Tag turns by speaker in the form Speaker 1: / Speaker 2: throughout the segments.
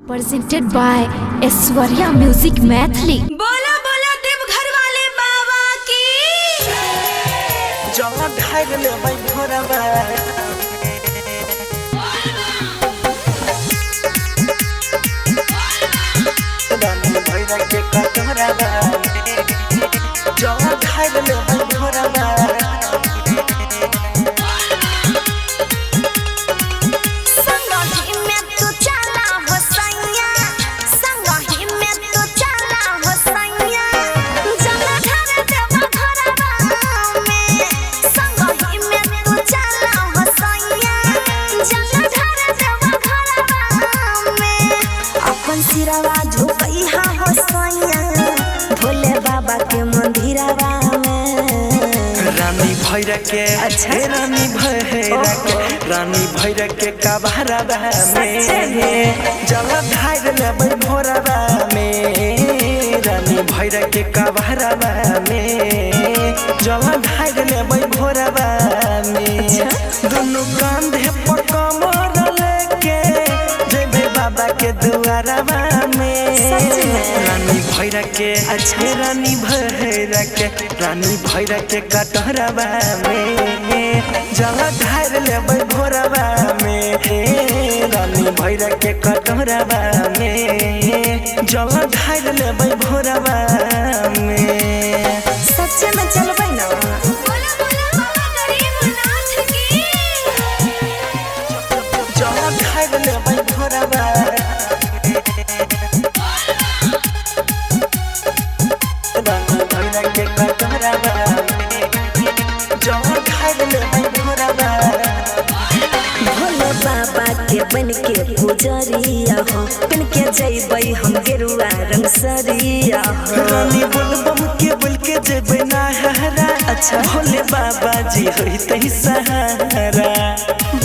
Speaker 1: presented by Aishwarya Music Maithili।
Speaker 2: बोला बोला देवघर वाले बाबा की
Speaker 3: जल ढाल ले भाई भोरवा रानी भैरा के कटोरवा जल ढाल ले भाई भोरवा
Speaker 2: सिरवा झुकइहा हो सैया भोले बाबा के मंदिरवा में
Speaker 3: रानी भैरा के
Speaker 2: अच्छा
Speaker 3: रानी भैरा के कबहरवा में जल ढाल ले भाई भोरवा में रानी भैरा के कबहरवा में जल ढाल ले भाई भोरवा में दोनों कांधे पर कमर लेके जेबे बाबा के दुआरवा में रानी भैरा के अच्छे रानी भैरा के कटोरवा में जल ढाल ले भाई भोरवा में रानी भैरा के कटोरवा में जल ढाल ले भाई भोरवा में
Speaker 2: सच्चे में चलबै ना बोला बोला बाबा गरीबनाथ की
Speaker 3: जल ढाल ले भाई भोरवा रानी भैरा के कटोरवा जल ढाल ले भाई भोरवा
Speaker 2: भोले बाबा के बन के पुजरिया हो बन के जइबै हम गेरुआ रंग सरिया हो
Speaker 3: रानी बोल के जेबे नहरा अच्छा भोले बाबा जी होई तही सहारा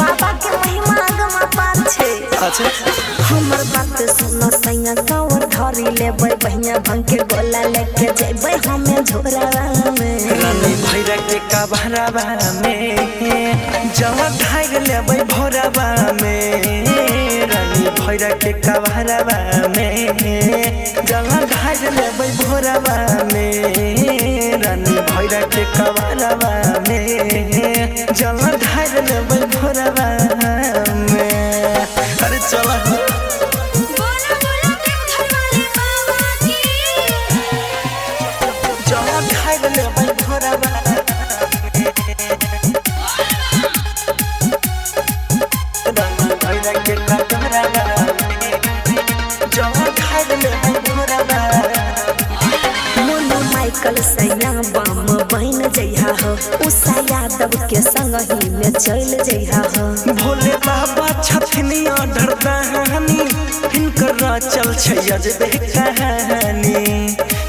Speaker 2: बाबा के महिमा गमा पार छे
Speaker 3: अच्छा
Speaker 2: हमर बात सुनो सैया कावर धरी लेबै बहिया भंग के गोला लेके जइबै हमें झोरावा में
Speaker 3: रानी भैरा के कबहरवा में जल ढाल लेबै भोरवा में रानी भैरा के कबहरवा में जल ढाल लेबै भोरवा में रानी भैरा के कबहरवा में जल ढाल लेबै भोरवा में अरे चला
Speaker 2: बोला बोला देवघर वाले बाबा की
Speaker 3: जल ढाल लेबै भोरवा रानी भैरा के कटोरवा जल ढाल लेबै भोरवा
Speaker 2: मोनू माइकल सैया बम बहन जइहा हो उषा यादव के संग ही में चल जइहा हो
Speaker 3: भोले बाबा छथिन ऑर्डर दहानी हिनकर चल छै अजबे कहानी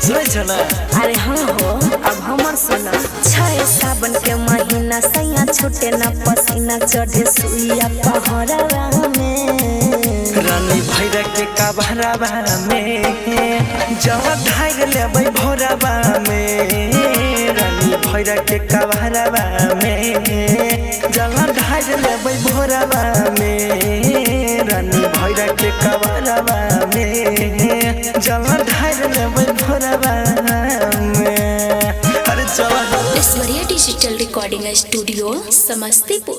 Speaker 3: सुनै छला
Speaker 2: अरे हाँ हो अब हमर सुना छे सावन के महीना सैया छूटे न पसीना चढ़े सुइया पहरवा में
Speaker 3: रानी भैरा के कबहरवा में जल ढाल लेबै भोरवा में रानी भैरा के कबहरवा में जल ढाल लेबै भोरवा में रानी भैरा के कबहरवा में जल ढाल लेबै भोरवा में अरे चला
Speaker 1: Aishwarya digital recording studio Samastipur.